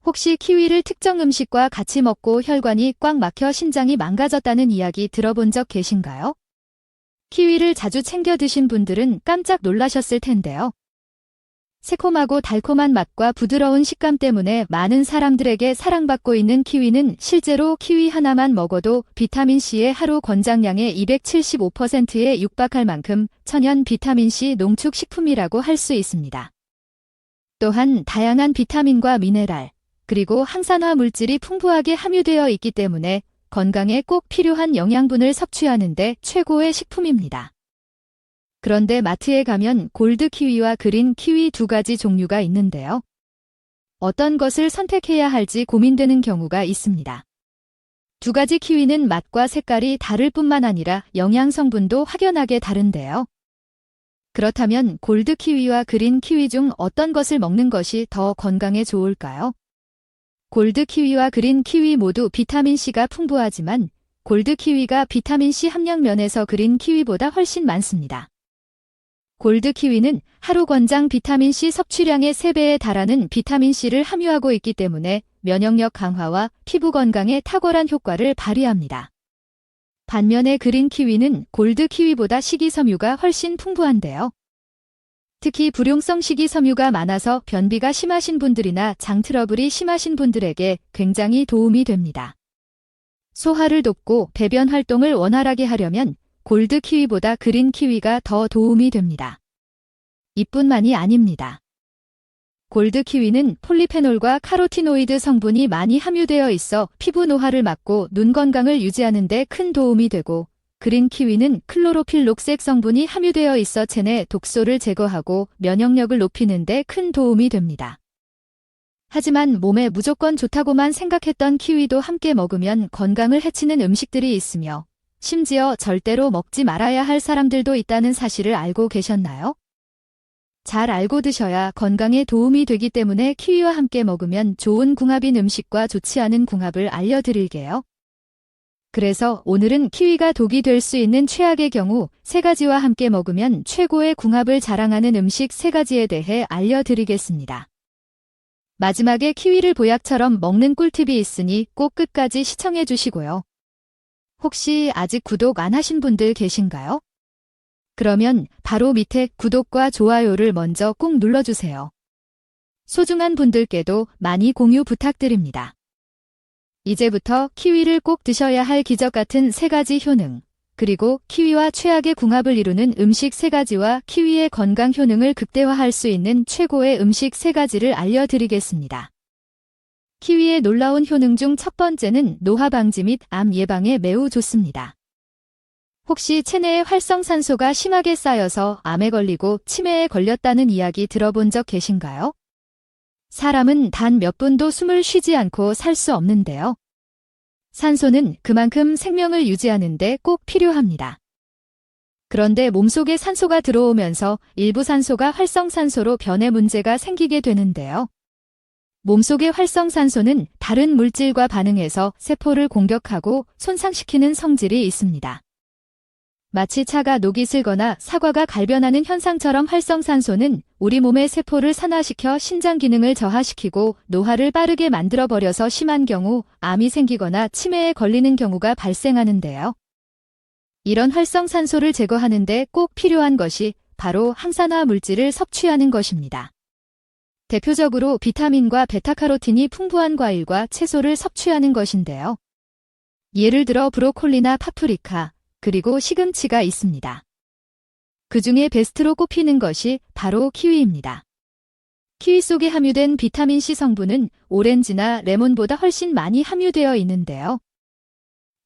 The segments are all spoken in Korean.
혹시 키위를 특정 음식과 같이 먹고 혈관이 꽉 막혀 신장이 망가졌다는 이야기 들어본 적 계신가요? 키위를 자주 챙겨 드신 분들은 깜짝 놀라셨을 텐데요. 새콤하고 달콤한 맛과 부드러운 식감 때문에 많은 사람들에게 사랑받고 있는 키위는 실제로 키위 하나만 먹어도 비타민C의 하루 권장량의 275%에 육박할 만큼 천연 비타민C 농축 식품이라고 할 수 있습니다. 또한 다양한 비타민과 미네랄, 그리고 항산화 물질이 풍부하게 함유되어 있기 때문에 건강에 꼭 필요한 영양분을 섭취하는 데 최고의 식품입니다. 그런데 마트에 가면 골드 키위와 그린 키위 두 가지 종류가 있는데요. 어떤 것을 선택해야 할지 고민되는 경우가 있습니다. 두 가지 키위는 맛과 색깔이 다를 뿐만 아니라 영양 성분도 확연하게 다른데요. 그렇다면 골드 키위와 그린 키위 중 어떤 것을 먹는 것이 더 건강에 좋을까요? 골드 키위와 그린 키위 모두 비타민C가 풍부하지만 골드 키위가 비타민C 함량 면에서 그린 키위보다 훨씬 많습니다. 골드 키위는 하루 권장 비타민C 섭취량의 3배에 달하는 비타민C를 함유하고 있기 때문에 면역력 강화와 피부 건강에 탁월한 효과를 발휘합니다. 반면에 그린 키위는 골드 키위보다 식이섬유가 훨씬 풍부한데요. 특히 불용성 식이섬유가 많아서 변비가 심하신 분들이나 장 트러블이 심하신 분들에게 굉장히 도움이 됩니다. 소화를 돕고 배변 활동을 원활하게 하려면 골드 키위보다 그린 키위가 더 도움이 됩니다. 이뿐만이 아닙니다. 골드 키위는 폴리페놀과 카로티노이드 성분이 많이 함유되어 있어 피부 노화를 막고 눈 건강을 유지하는 데 큰 도움이 되고, 그린 키위는 클로로필 녹색 성분이 함유되어 있어 체내 독소를 제거하고 면역력을 높이는 데 큰 도움이 됩니다. 하지만 몸에 무조건 좋다고만 생각했던 키위도 함께 먹으면 건강을 해치는 음식들이 있으며, 심지어 절대로 먹지 말아야 할 사람들도 있다는 사실을 알고 계셨나요? 잘 알고 드셔야 건강에 도움이 되기 때문에 키위와 함께 먹으면 좋은 궁합인 음식과 좋지 않은 궁합을 알려드릴게요. 그래서 오늘은 키위가 독이 될 수 있는 최악의 경우 3가지와 함께 먹으면 최고의 궁합을 자랑하는 음식 3가지에 대해 알려드리겠습니다. 마지막에 키위를 보약처럼 먹는 꿀팁이 있으니 꼭 끝까지 시청해 주시고요. 혹시 아직 구독 안 하신 분들 계신가요? 그러면 바로 밑에 구독과 좋아요를 먼저 꼭 눌러주세요. 소중한 분들께도 많이 공유 부탁드립니다. 이제부터 키위를 꼭 드셔야 할 기적 같은 3가지 효능, 그리고 키위와 최악의 궁합을 이루는 음식 3가지와 키위의 건강 효능을 극대화할 수 있는 최고의 음식 3가지를 알려드리겠습니다. 키위의 놀라운 효능 중 첫 번째는 노화 방지 및 암 예방에 매우 좋습니다. 혹시 체내에 활성산소가 심하게 쌓여서 암에 걸리고 치매에 걸렸다는 이야기 들어본 적 계신가요? 사람은 단 몇 분도 숨을 쉬지 않고 살 수 없는데요. 산소는 그만큼 생명을 유지하는 데 꼭 필요합니다. 그런데 몸속에 산소가 들어오면서 일부 산소가 활성산소로 변해 문제가 생기게 되는데요. 몸속의 활성산소는 다른 물질과 반응해서 세포를 공격하고 손상시키는 성질이 있습니다. 마치 차가 녹이 슬거나 사과가 갈변하는 현상처럼 활성산소는 우리 몸의 세포를 산화시켜 신장 기능을 저하시키고 노화를 빠르게 만들어버려서 심한 경우 암이 생기거나 치매에 걸리는 경우가 발생하는데요. 이런 활성산소를 제거하는 데 꼭 필요한 것이 바로 항산화 물질을 섭취하는 것입니다. 대표적으로 비타민과 베타카로틴이 풍부한 과일과 채소를 섭취하는 것인데요. 예를 들어 브로콜리나 파프리카, 그리고 시금치가 있습니다. 그 중에 베스트로 꼽히는 것이 바로 키위입니다. 키위 속에 함유된 비타민C 성분은 오렌지나 레몬보다 훨씬 많이 함유되어 있는데요.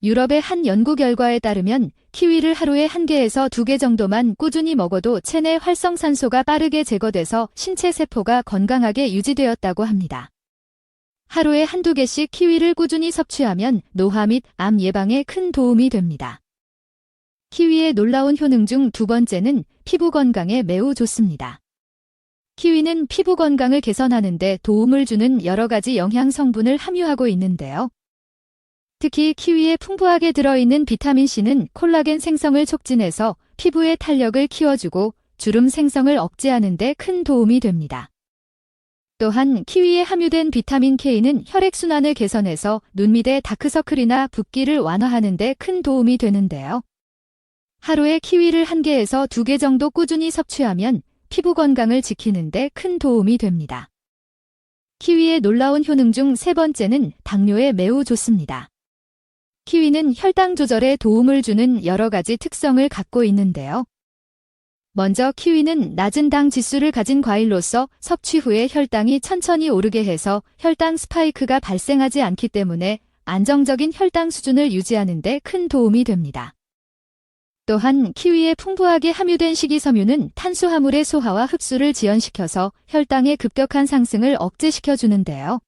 유럽의 한 연구 결과에 따르면 키위를 하루에 1개에서 2개 정도만 꾸준히 먹어도 체내 활성산소가 빠르게 제거돼서 신체 세포가 건강하게 유지되었다고 합니다. 하루에 1~2개씩 키위를 꾸준히 섭취하면 노화 및 암 예방에 큰 도움이 됩니다. 키위의 놀라운 효능 중 2번째는 피부 건강에 매우 좋습니다. 키위는 피부 건강을 개선하는 데 도움을 주는 여러 가지 영양 성분을 함유하고 있는데요. 특히 키위에 풍부하게 들어있는 비타민C는 콜라겐 생성을 촉진해서 피부의 탄력을 키워주고 주름 생성을 억제하는 데 큰 도움이 됩니다. 또한 키위에 함유된 비타민 K는 혈액순환을 개선해서 눈 밑의 다크서클이나 붓기를 완화하는 데 큰 도움이 되는데요. 하루에 키위를 1개에서 2개 정도 꾸준히 섭취하면 피부 건강을 지키는 데 큰 도움이 됩니다. 키위의 놀라운 효능 중 3번째는 당뇨에 매우 좋습니다. 키위는 혈당 조절에 도움을 주는 여러 가지 특성을 갖고 있는데요. 먼저 키위는 낮은 당 지수를 가진 과일로서 섭취 후에 혈당이 천천히 오르게 해서 혈당 스파이크가 발생하지 않기 때문에 안정적인 혈당 수준을 유지하는 데 큰 도움이 됩니다. 또한 키위에 풍부하게 함유된 식이섬유는 탄수화물의 소화와 흡수를 지연시켜서 혈당의 급격한 상승을 억제시켜 주는데요.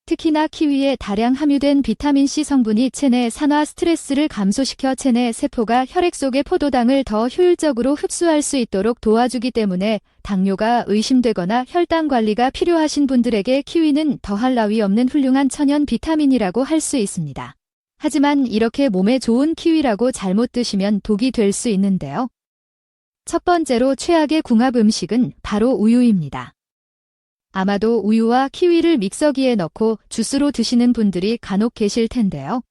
특히나 키위에 다량 함유된 비타민C 성분이 체내 산화 스트레스를 감소시켜 체내 세포가 혈액 속의 포도당을 더 효율적으로 흡수할 수 있도록 도와주기 때문에 당뇨가 의심되거나 혈당 관리가 필요하신 분들에게 키위는 더할 나위 없는 훌륭한 천연 비타민이라고 할 수 있습니다. 하지만 이렇게 몸에 좋은 키위라고 잘못 드시면 독이 될 수 있는데요. 첫 번째로 최악의 궁합 음식은 바로 우유입니다. 아마도 우유와 키위를 믹서기에 넣고 주스로 드시는 분들이 간혹 계실 텐데요.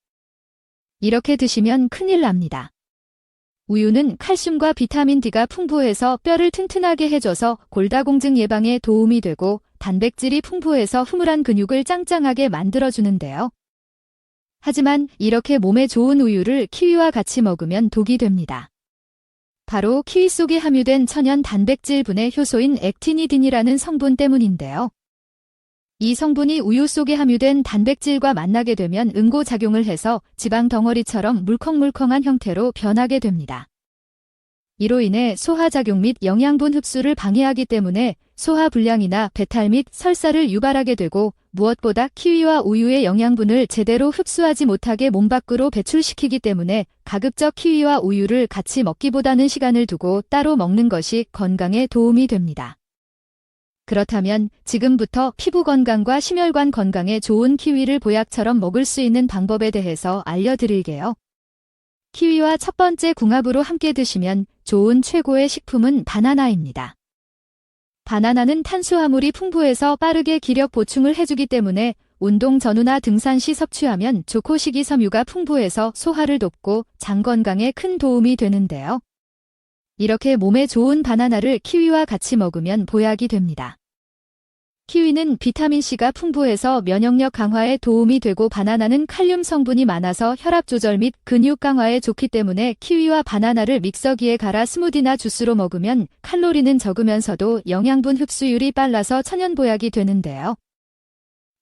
이렇게 드시면 큰일 납니다. 우유는 칼슘과 비타민 D가 풍부해서 뼈를 튼튼하게 해줘서 골다공증 예방에 도움이 되고 단백질이 풍부해서 흐물한 근육을 짱짱하게 만들어주는데요. 하지만 이렇게 몸에 좋은 우유를 키위와 같이 먹으면 독이 됩니다. 바로 키위 속에 함유된 천연 단백질 분해 효소인 액티니딘이라는 성분 때문인데요. 이 성분이 우유 속에 함유된 단백질과 만나게 되면 응고작용을 해서 지방 덩어리처럼 물컹물컹한 형태로 변하게 됩니다. 이로 인해 소화작용 및 영양분 흡수를 방해하기 때문에 소화불량이나 배탈 및 설사를 유발하게 되고 무엇보다 키위와 우유의 영양분을 제대로 흡수하지 못하게 몸 밖으로 배출시키기 때문에 가급적 키위와 우유를 같이 먹기보다는 시간을 두고 따로 먹는 것이 건강에 도움이 됩니다. 그렇다면 지금부터 피부 건강과 심혈관 건강에 좋은 키위를 보약처럼 먹을 수 있는 방법에 대해서 알려드릴게요. 키위와 첫 번째 궁합으로 함께 드시면 좋은 최고의 식품은 바나나입니다. 바나나는 탄수화물이 풍부해서 빠르게 기력 보충을 해주기 때문에 운동 전후나 등산 시 섭취하면 좋고 식이섬유가 풍부해서 소화를 돕고 장 건강에 큰 도움이 되는데요. 이렇게 몸에 좋은 바나나를 키위와 같이 먹으면 보약이 됩니다. 키위는 비타민C가 풍부해서 면역력 강화에 도움이 되고 바나나는 칼륨 성분이 많아서 혈압 조절 및 근육 강화에 좋기 때문에 키위와 바나나를 믹서기에 갈아 스무디나 주스로 먹으면 칼로리는 적으면서도 영양분 흡수율이 빨라서 천연보약이 되는데요.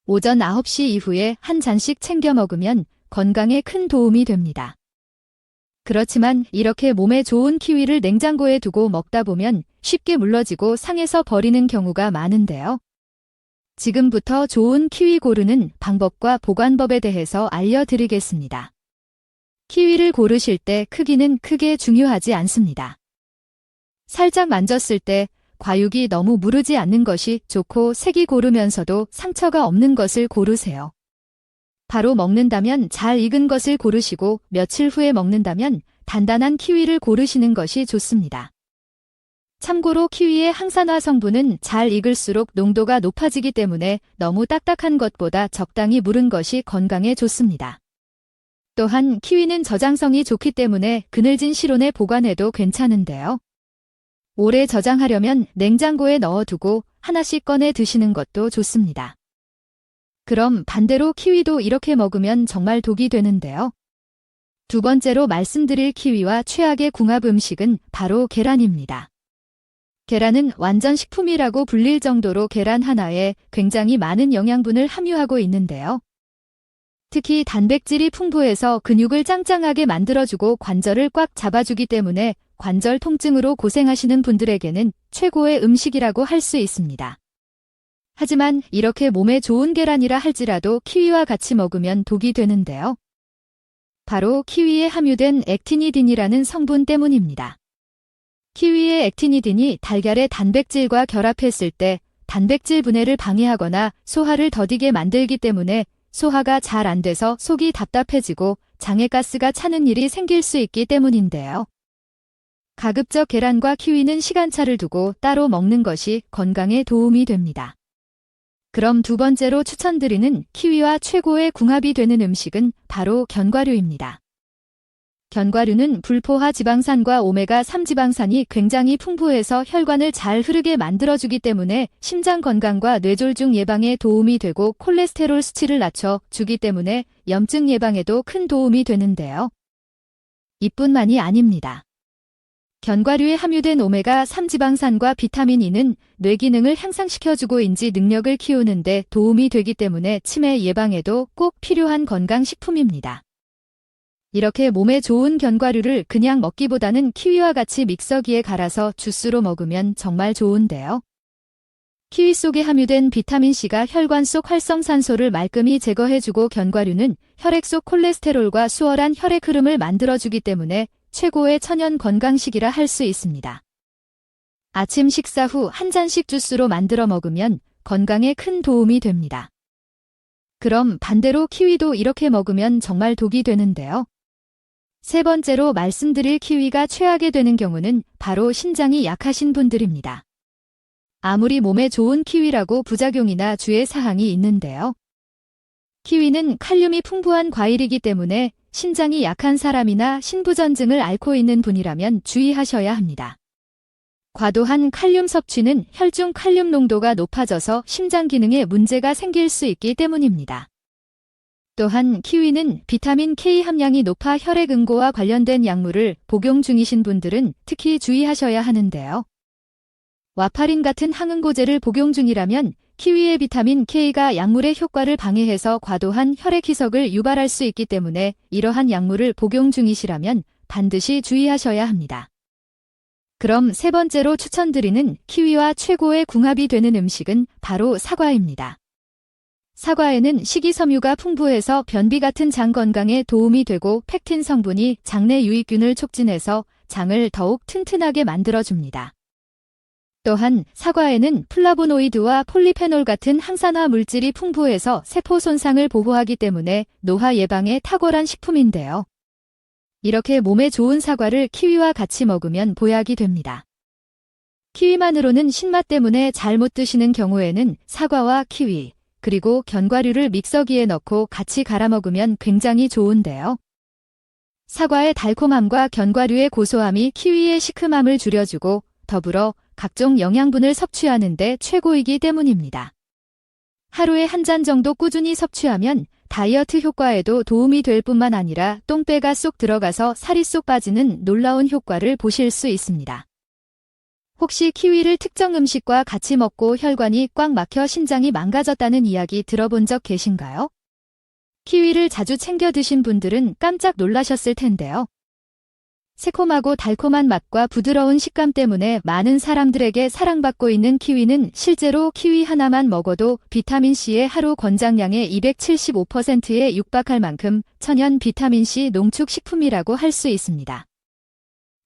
오전 9시 이후에 한 잔씩 챙겨 먹으면 건강에 큰 도움이 됩니다. 그렇지만 이렇게 몸에 좋은 키위를 냉장고에 두고 먹다 보면 쉽게 물러지고 상해서 버리는 경우가 많은데요. 지금부터 좋은 키위 고르는 방법과 보관법에 대해서 알려드리겠습니다. 키위를 고르실 때 크기는 크게 중요하지 않습니다. 살짝 만졌을 때 과육이 너무 무르지 않는 것이 좋고 색이 고르면서도 상처가 없는 것을 고르세요. 바로 먹는다면 잘 익은 것을 고르시고 며칠 후에 먹는다면 단단한 키위를 고르시는 것이 좋습니다. 참고로 키위의 항산화 성분은 잘 익을수록 농도가 높아지기 때문에 너무 딱딱한 것보다 적당히 무른 것이 건강에 좋습니다. 또한 키위는 저장성이 좋기 때문에 그늘진 실온에 보관해도 괜찮은데요. 오래 저장하려면 냉장고에 넣어두고 하나씩 꺼내 드시는 것도 좋습니다. 그럼 반대로 키위도 이렇게 먹으면 정말 독이 되는데요. 두 번째로 말씀드릴 키위와 최악의 궁합 음식은 바로 계란입니다. 계란은 완전 식품이라고 불릴 정도로 계란 하나에 굉장히 많은 영양분을 함유하고 있는데요. 특히 단백질이 풍부해서 근육을 짱짱하게 만들어주고 관절을 꽉 잡아주기 때문에 관절 통증으로 고생하시는 분들에게는 최고의 음식이라고 할 수 있습니다. 하지만 이렇게 몸에 좋은 계란이라 할지라도 키위와 같이 먹으면 독이 되는데요. 바로 키위에 함유된 액티니딘이라는 성분 때문입니다. 키위의 액티니딘이 달걀의 단백질과 결합했을 때 단백질 분해를 방해하거나 소화를 더디게 만들기 때문에 소화가 잘 안 돼서 속이 답답해지고 장에 가스가 차는 일이 생길 수 있기 때문인데요. 가급적 계란과 키위는 시간차를 두고 따로 먹는 것이 건강에 도움이 됩니다. 그럼 두 번째로 추천드리는 키위와 최고의 궁합이 되는 음식은 바로 견과류입니다. 견과류는 불포화 지방산과 오메가3 지방산이 굉장히 풍부해서 혈관을 잘 흐르게 만들어주기 때문에 심장 건강과 뇌졸중 예방에 도움이 되고 콜레스테롤 수치를 낮춰주기 때문에 염증 예방에도 큰 도움이 되는데요. 이뿐만이 아닙니다. 견과류에 함유된 오메가3 지방산과 비타민 E는 뇌 기능을 향상시켜주고 인지 능력을 키우는 데 도움이 되기 때문에 치매 예방에도 꼭 필요한 건강식품입니다. 이렇게 몸에 좋은 견과류를 그냥 먹기보다는 키위와 같이 믹서기에 갈아서 주스로 먹으면 정말 좋은데요. 키위 속에 함유된 비타민C가 혈관 속 활성산소를 말끔히 제거해주고 견과류는 혈액 속 콜레스테롤과 수월한 혈액 흐름을 만들어주기 때문에 최고의 천연 건강식이라 할 수 있습니다. 아침 식사 후 한 잔씩 주스로 만들어 먹으면 건강에 큰 도움이 됩니다. 그럼 반대로 키위도 이렇게 먹으면 정말 독이 되는데요. 세 번째로 말씀드릴 키위가 최악이 되는 경우는 바로 신장이 약하신 분들입니다. 아무리 몸에 좋은 키위라고 부작용이나 주의 사항이 있는데요. 키위는 칼륨이 풍부한 과일이기 때문에 신장이 약한 사람이나 신부전증을 앓고 있는 분이라면 주의하셔야 합니다. 과도한 칼륨 섭취는 혈중 칼륨 농도가 높아져서 심장 기능에 문제가 생길 수 있기 때문입니다. 또한 키위는 비타민 K 함량이 높아 혈액 응고와 관련된 약물을 복용 중이신 분들은 특히 주의하셔야 하는데요. 와파린 같은 항응고제를 복용 중이라면 키위의 비타민 K가 약물의 효과를 방해해서 과도한 혈액 희석을 유발할 수 있기 때문에 이러한 약물을 복용 중이시라면 반드시 주의하셔야 합니다. 그럼 세 번째로 추천드리는 키위와 최고의 궁합이 되는 음식은 바로 사과입니다. 사과에는 식이섬유가 풍부해서 변비 같은 장 건강에 도움이 되고 팩틴 성분이 장내 유익균을 촉진해서 장을 더욱 튼튼하게 만들어줍니다. 또한 사과에는 플라보노이드와 폴리페놀 같은 항산화 물질이 풍부해서 세포 손상을 보호하기 때문에 노화 예방에 탁월한 식품인데요. 이렇게 몸에 좋은 사과를 키위와 같이 먹으면 보약이 됩니다. 키위만으로는 신맛 때문에 잘 못 드시는 경우에는 사과와 키위, 그리고 견과류를 믹서기에 넣고 같이 갈아 먹으면 굉장히 좋은데요. 사과의 달콤함과 견과류의 고소함이 키위의 시큼함을 줄여주고 더불어 각종 영양분을 섭취하는 데 최고이기 때문입니다. 하루에 한 잔 정도 꾸준히 섭취하면 다이어트 효과에도 도움이 될 뿐만 아니라 똥배가 쏙 들어가서 살이 쏙 빠지는 놀라운 효과를 보실 수 있습니다. 혹시 키위를 특정 음식과 같이 먹고 혈관이 꽉 막혀 신장이 망가졌다는 이야기 들어본 적 계신가요? 키위를 자주 챙겨 드신 분들은 깜짝 놀라셨을 텐데요. 새콤하고 달콤한 맛과 부드러운 식감 때문에 많은 사람들에게 사랑받고 있는 키위는 실제로 키위 하나만 먹어도 비타민C의 하루 권장량의 275%에 육박할 만큼 천연 비타민C 농축 식품이라고 할 수 있습니다.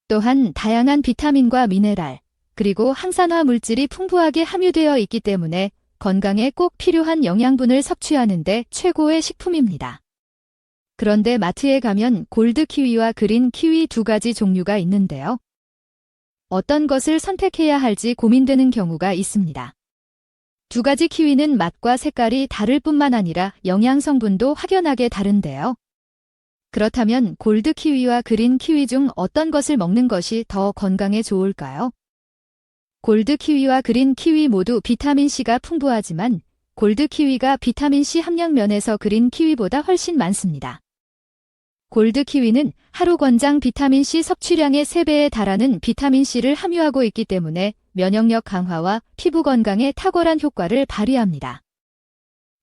또한 다양한 비타민과 미네랄, 그리고 항산화 물질이 풍부하게 함유되어 있기 때문에 건강에 꼭 필요한 영양분을 섭취하는 데 최고의 식품입니다. 그런데 마트에 가면 골드 키위와 그린 키위 두 가지 종류가 있는데요. 어떤 것을 선택해야 할지 고민되는 경우가 있습니다. 두 가지 키위는 맛과 색깔이 다를 뿐만 아니라 영양 성분도 확연하게 다른데요. 그렇다면 골드 키위와 그린 키위 중 어떤 것을 먹는 것이 더 건강에 좋을까요? 골드 키위와 그린 키위 모두 비타민C가 풍부하지만 골드 키위가 비타민C 함량 면에서 그린 키위보다 훨씬 많습니다. 골드 키위는 하루 권장 비타민C 섭취량의 3배에 달하는 비타민C를 함유하고 있기 때문에 면역력 강화와 피부 건강에 탁월한 효과를 발휘합니다.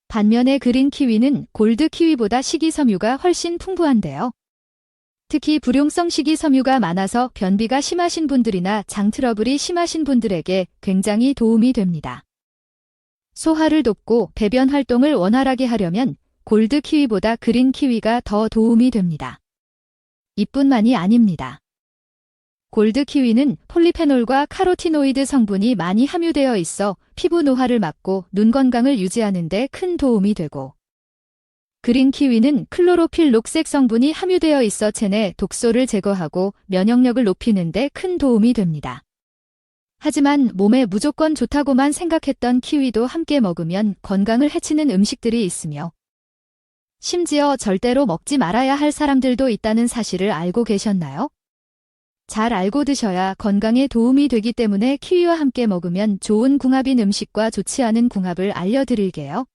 반면에 그린 키위는 골드 키위보다 식이섬유가 훨씬 풍부한데요. 특히 불용성 식이섬유가 많아서 변비가 심하신 분들이나 장 트러블이 심하신 분들에게 굉장히 도움이 됩니다. 소화를 돕고 배변 활동을 원활하게 하려면 골드 키위보다 그린 키위가 더 도움이 됩니다. 이뿐만이 아닙니다. 골드 키위는 폴리페놀과 카로티노이드 성분이 많이 함유되어 있어 피부 노화를 막고 눈 건강을 유지하는 데 큰 도움이 되고, 그린 키위는 클로로필 녹색 성분이 함유되어 있어 체내 독소를 제거하고 면역력을 높이는 데 큰 도움이 됩니다. 하지만 몸에 무조건 좋다고만 생각했던 키위도 함께 먹으면 건강을 해치는 음식들이 있으며 심지어 절대로 먹지 말아야 할 사람들도 있다는 사실을 알고 계셨나요? 잘 알고 드셔야 건강에 도움이 되기 때문에 키위와 함께 먹으면 좋은 궁합인 음식과 좋지 않은 궁합을 알려드릴게요.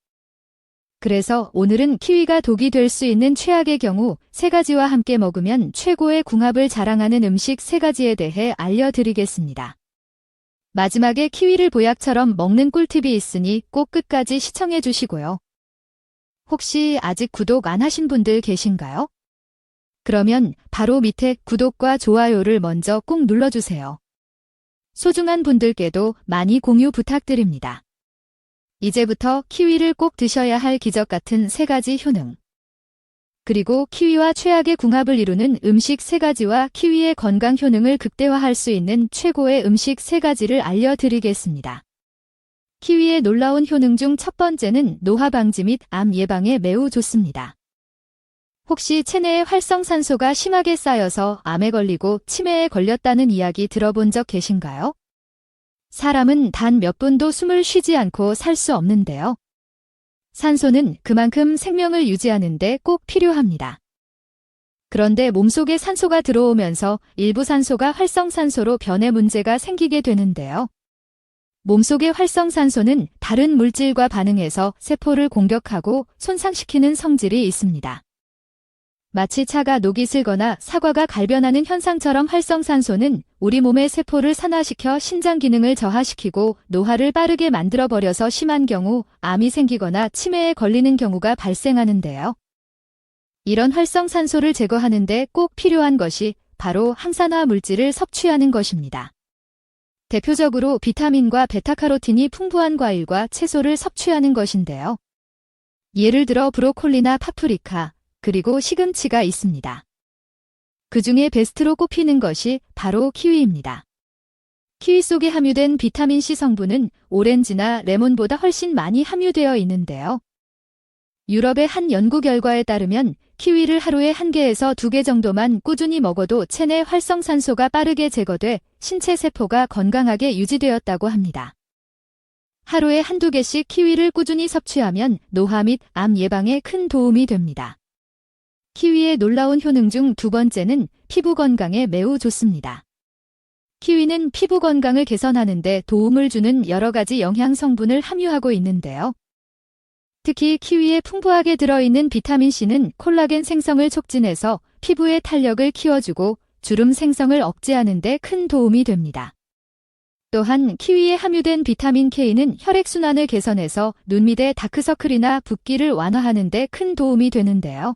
그래서 오늘은 키위가 독이 될 수 있는 최악의 경우 3가지와 함께 먹으면 최고의 궁합을 자랑하는 음식 3가지에 대해 알려드리겠습니다. 마지막에 키위를 보약처럼 먹는 꿀팁이 있으니 꼭 끝까지 시청해 주시고요. 혹시 아직 구독 안 하신 분들 계신가요? 그러면 바로 밑에 구독과 좋아요를 먼저 꼭 눌러주세요. 소중한 분들께도 많이 공유 부탁드립니다. 이제부터 키위를 꼭 드셔야 할 기적 같은 3가지 효능. 그리고 키위와 최악의 궁합을 이루는 음식 3가지와 키위의 건강 효능을 극대화할 수 있는 최고의 음식 3가지를 알려드리겠습니다. 키위의 놀라운 효능 중 첫 번째는 노화 방지 및 암 예방에 매우 좋습니다. 혹시 체내에 활성산소가 심하게 쌓여서 암에 걸리고 치매에 걸렸다는 이야기 들어본 적 계신가요? 사람은 단 몇 분도 숨을 쉬지 않고 살 수 없는데요. 산소는 그만큼 생명을 유지하는 데 꼭 필요합니다. 그런데 몸속에 산소가 들어오면서 일부 산소가 활성산소로 변해 문제가 생기게 되는데요. 몸속의 활성산소는 다른 물질과 반응해서 세포를 공격하고 손상시키는 성질이 있습니다. 마치 차가 녹이 슬거나 사과가 갈변하는 현상처럼 활성산소는 우리 몸의 세포를 산화시켜 신장 기능을 저하시키고 노화를 빠르게 만들어버려서 심한 경우 암이 생기거나 치매에 걸리는 경우가 발생하는데요. 이런 활성산소를 제거하는 데 꼭 필요한 것이 바로 항산화 물질을 섭취하는 것입니다. 대표적으로 비타민과 베타카로틴이 풍부한 과일과 채소를 섭취하는 것인데요. 예를 들어 브로콜리나 파프리카, 그리고 시금치가 있습니다. 그 중에 베스트로 꼽히는 것이 바로 키위입니다. 키위 속에 함유된 비타민C 성분은 오렌지나 레몬보다 훨씬 많이 함유되어 있는데요. 유럽의 한 연구 결과에 따르면 키위를 하루에 1개에서 2개 정도만 꾸준히 먹어도 체내 활성산소가 빠르게 제거돼 신체 세포가 건강하게 유지되었다고 합니다. 하루에 1~2개씩 키위를 꾸준히 섭취하면 노화 및 암 예방에 큰 도움이 됩니다. 키위의 놀라운 효능 중 2번째는 피부 건강에 매우 좋습니다. 키위는 피부 건강을 개선하는 데 도움을 주는 여러 가지 영양 성분을 함유하고 있는데요. 특히 키위에 풍부하게 들어있는 비타민C는 콜라겐 생성을 촉진해서 피부의 탄력을 키워주고 주름 생성을 억제하는 데 큰 도움이 됩니다. 또한 키위에 함유된 비타민 K는 혈액순환을 개선해서 눈 밑의 다크서클이나 붓기를 완화하는 데 큰 도움이 되는데요.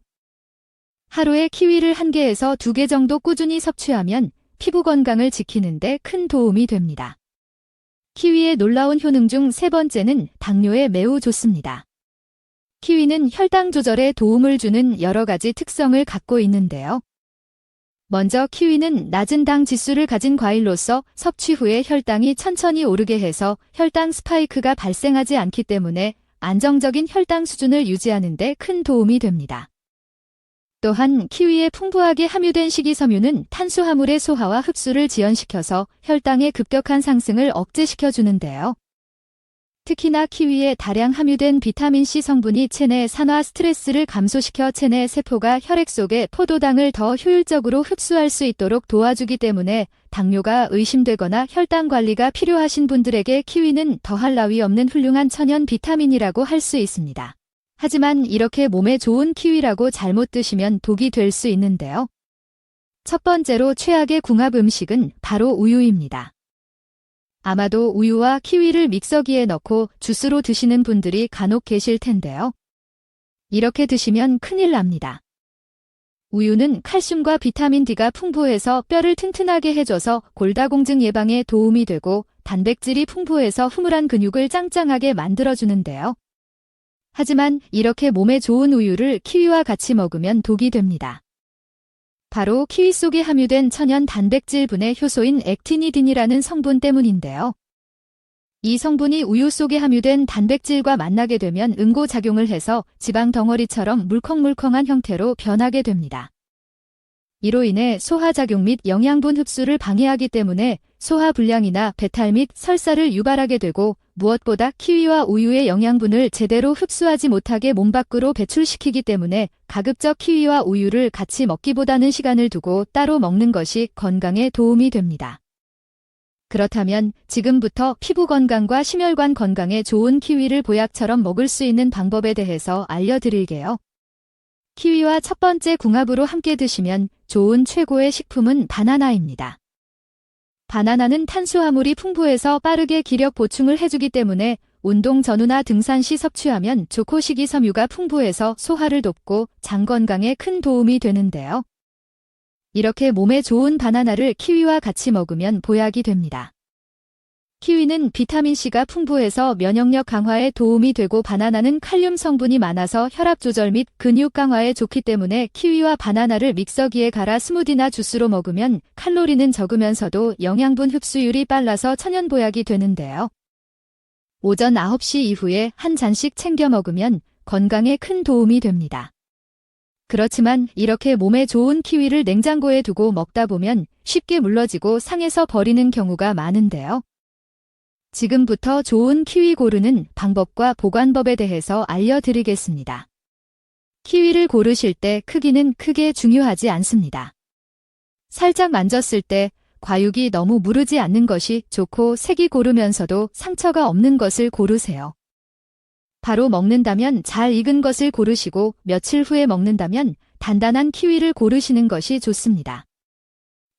하루에 키위를 1개에서 2개 정도 꾸준히 섭취하면 피부 건강을 지키는 데 큰 도움이 됩니다. 키위의 놀라운 효능 중 3번째는 당뇨에 매우 좋습니다. 키위는 혈당 조절에 도움을 주는 여러 가지 특성을 갖고 있는데요. 먼저 키위는 낮은 당 지수를 가진 과일로서 섭취 후에 혈당이 천천히 오르게 해서 혈당 스파이크가 발생하지 않기 때문에 안정적인 혈당 수준을 유지하는 데 큰 도움이 됩니다. 또한 키위에 풍부하게 함유된 식이섬유는 탄수화물의 소화와 흡수를 지연시켜서 혈당의 급격한 상승을 억제시켜 주는데요. 특히나 키위에 다량 함유된 비타민C 성분이 체내 산화 스트레스를 감소시켜 체내 세포가 혈액 속에 포도당을 더 효율적으로 흡수할 수 있도록 도와주기 때문에 당뇨가 의심되거나 혈당 관리가 필요하신 분들에게 키위는 더할 나위 없는 훌륭한 천연 비타민이라고 할 수 있습니다. 하지만 이렇게 몸에 좋은 키위라고 잘못 드시면 독이 될 수 있는데요. 첫 번째로 최악의 궁합 음식은 바로 우유입니다. 아마도 우유와 키위를 믹서기에 넣고 주스로 드시는 분들이 간혹 계실 텐데요. 이렇게 드시면 큰일 납니다. 우유는 칼슘과 비타민 D가 풍부해서 뼈를 튼튼하게 해줘서 골다공증 예방에 도움이 되고 단백질이 풍부해서 흐물한 근육을 짱짱하게 만들어주는데요. 하지만 이렇게 몸에 좋은 우유를 키위와 같이 먹으면 독이 됩니다. 바로 키위 속에 함유된 천연 단백질분해 효소인 액티니딘이라는 성분 때문인데요. 이 성분이 우유 속에 함유된 단백질과 만나게 되면 응고작용을 해서 지방 덩어리처럼 물컹물컹한 형태로 변하게 됩니다. 이로 인해 소화작용 및 영양분 흡수를 방해하기 때문에 소화불량이나 배탈 및 설사를 유발하게 되고, 무엇보다 키위와 우유의 영양분을 제대로 흡수하지 못하게 몸 밖으로 배출시키기 때문에 가급적 키위와 우유를 같이 먹기보다는 시간을 두고 따로 먹는 것이 건강에 도움이 됩니다. 그렇다면 지금부터 피부 건강과 심혈관 건강에 좋은 키위를 보약처럼 먹을 수 있는 방법에 대해서 알려드릴게요. 키위와 첫 번째 궁합으로 함께 드시면 좋은 최고의 식품은 바나나입니다. 바나나는 탄수화물이 풍부해서 빠르게 기력 보충을 해주기 때문에 운동 전후나 등산 시 섭취하면 좋고, 식이섬유가 풍부해서 소화를 돕고 장 건강에 큰 도움이 되는데요. 이렇게 몸에 좋은 바나나를 키위와 같이 먹으면 보약이 됩니다. 키위는 비타민C가 풍부해서 면역력 강화에 도움이 되고, 바나나는 칼륨 성분이 많아서 혈압 조절 및 근육 강화에 좋기 때문에 키위와 바나나를 믹서기에 갈아 스무디나 주스로 먹으면 칼로리는 적으면서도 영양분 흡수율이 빨라서 천연보약이 되는데요. 오전 9시 이후에 한 잔씩 챙겨 먹으면 건강에 큰 도움이 됩니다. 그렇지만 이렇게 몸에 좋은 키위를 냉장고에 두고 먹다 보면 쉽게 물러지고 상해서 버리는 경우가 많은데요. 지금부터 좋은 키위 고르는 방법과 보관법에 대해서 알려드리겠습니다. 키위를 고르실 때 크기는 크게 중요하지 않습니다. 살짝 만졌을 때 과육이 너무 무르지 않는 것이 좋고, 색이 고르면서도 상처가 없는 것을 고르세요. 바로 먹는다면 잘 익은 것을 고르시고, 며칠 후에 먹는다면 단단한 키위를 고르시는 것이 좋습니다.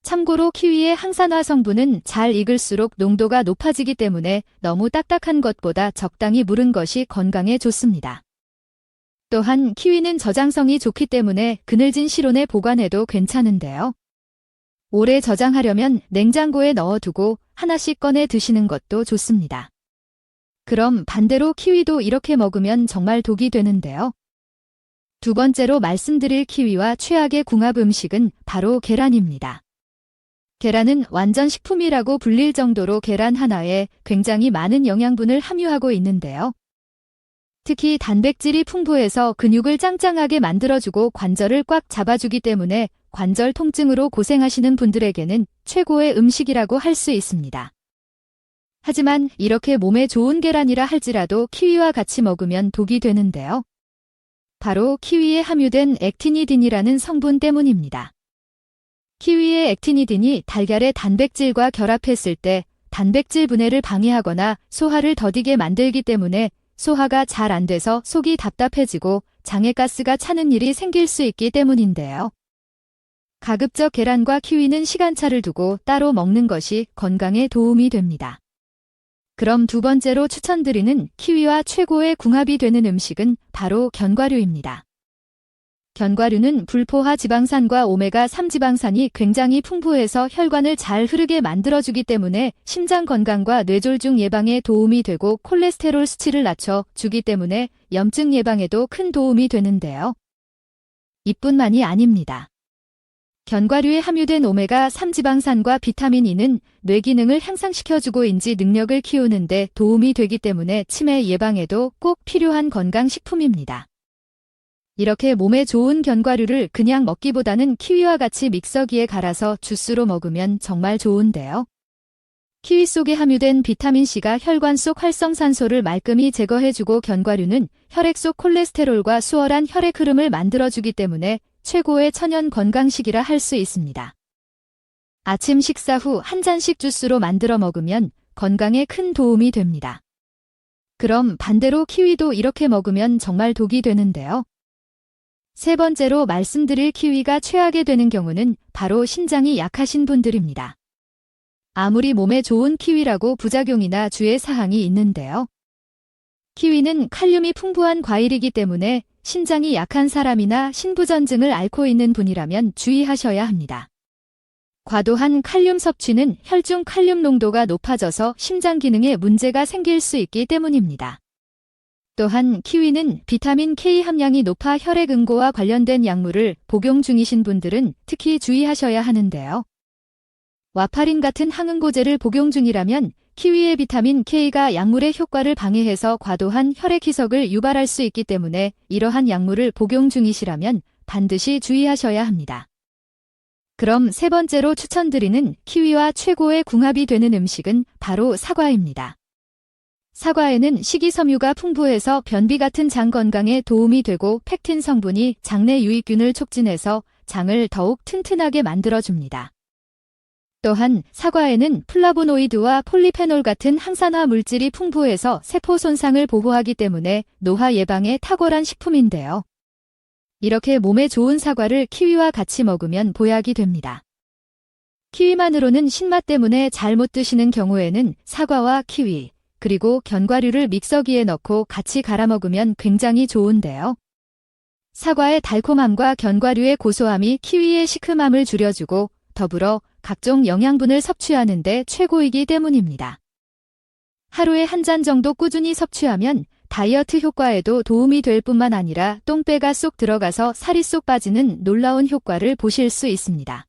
참고로 키위의 항산화 성분은 잘 익을수록 농도가 높아지기 때문에 너무 딱딱한 것보다 적당히 무른 것이 건강에 좋습니다. 또한 키위는 저장성이 좋기 때문에 그늘진 실온에 보관해도 괜찮은데요. 오래 저장하려면 냉장고에 넣어두고 하나씩 꺼내 드시는 것도 좋습니다. 그럼 반대로 키위도 이렇게 먹으면 정말 독이 되는데요. 두 번째로 말씀드릴 키위와 최악의 궁합 음식은 바로 계란입니다. 계란은 완전 식품이라고 불릴 정도로 계란 하나에 굉장히 많은 영양분을 함유하고 있는데요. 특히 단백질이 풍부해서 근육을 짱짱하게 만들어주고 관절을 꽉 잡아주기 때문에 관절 통증으로 고생하시는 분들에게는 최고의 음식이라고 할 수 있습니다. 하지만 이렇게 몸에 좋은 계란이라 할지라도 키위와 같이 먹으면 독이 되는데요. 바로 키위에 함유된 액티니딘이라는 성분 때문입니다. 키위의 액티니딘이 달걀의 단백질과 결합했을 때 단백질 분해를 방해하거나 소화를 더디게 만들기 때문에 소화가 잘 안 돼서 속이 답답해지고 장에 가스가 차는 일이 생길 수 있기 때문인데요. 가급적 계란과 키위는 시간차를 두고 따로 먹는 것이 건강에 도움이 됩니다. 그럼 두 번째로 추천드리는 키위와 최고의 궁합이 되는 음식은 바로 견과류입니다. 견과류는 불포화 지방산과 오메가3 지방산이 굉장히 풍부해서 혈관을 잘 흐르게 만들어주기 때문에 심장 건강과 뇌졸중 예방에 도움이 되고, 콜레스테롤 수치를 낮춰주기 때문에 염증 예방에도 큰 도움이 되는데요. 이뿐만이 아닙니다. 견과류에 함유된 오메가3 지방산과 비타민 E는 뇌 기능을 향상시켜주고 인지 능력을 키우는 데 도움이 되기 때문에 치매 예방에도 꼭 필요한 건강식품입니다. 이렇게 몸에 좋은 견과류를 그냥 먹기보다는 키위와 같이 믹서기에 갈아서 주스로 먹으면 정말 좋은데요. 키위 속에 함유된 비타민C가 혈관 속 활성산소를 말끔히 제거해주고, 견과류는 혈액 속 콜레스테롤과 수월한 혈액 흐름을 만들어주기 때문에 최고의 천연 건강식이라 할 수 있습니다. 아침 식사 후 한 잔씩 주스로 만들어 먹으면 건강에 큰 도움이 됩니다. 그럼 반대로 키위도 이렇게 먹으면 정말 독이 되는데요. 세 번째로 말씀드릴 키위가 최악이 되는 경우는 바로 신장이 약하신 분들입니다. 아무리 몸에 좋은 키위라고 부작용이나 주의 사항이 있는데요. 키위는 칼륨이 풍부한 과일이기 때문에 신장이 약한 사람이나 신부전증을 앓고 있는 분이라면 주의하셔야 합니다. 과도한 칼륨 섭취는 혈중 칼륨 농도가 높아져서 심장 기능에 문제가 생길 수 있기 때문입니다. 또한 키위는 비타민 K 함량이 높아 혈액 응고와 관련된 약물을 복용 중이신 분들은 특히 주의하셔야 하는데요. 와파린 같은 항응고제를 복용 중이라면 키위의 비타민 K가 약물의 효과를 방해해서 과도한 혈액 희석을 유발할 수 있기 때문에 이러한 약물을 복용 중이시라면 반드시 주의하셔야 합니다. 그럼 세 번째로 추천드리는 키위와 최고의 궁합이 되는 음식은 바로 사과입니다. 사과에는 식이섬유가 풍부해서 변비 같은 장 건강에 도움이 되고 펙틴 성분이 장내 유익균을 촉진해서 장을 더욱 튼튼하게 만들어줍니다. 또한 사과에는 플라보노이드와 폴리페놀 같은 항산화 물질이 풍부해서 세포 손상을 보호하기 때문에 노화 예방에 탁월한 식품인데요. 이렇게 몸에 좋은 사과를 키위와 같이 먹으면 보약이 됩니다. 키위만으로는 신맛 때문에 잘 못 드시는 경우에는 사과와 키위, 그리고 견과류를 믹서기에 넣고 같이 갈아 먹으면 굉장히 좋은데요. 사과의 달콤함과 견과류의 고소함이 키위의 시큼함을 줄여주고 더불어 각종 영양분을 섭취하는 데 최고이기 때문입니다. 하루에 한 잔 정도 꾸준히 섭취하면 다이어트 효과에도 도움이 될 뿐만 아니라 똥배가 쏙 들어가서 살이 쏙 빠지는 놀라운 효과를 보실 수 있습니다.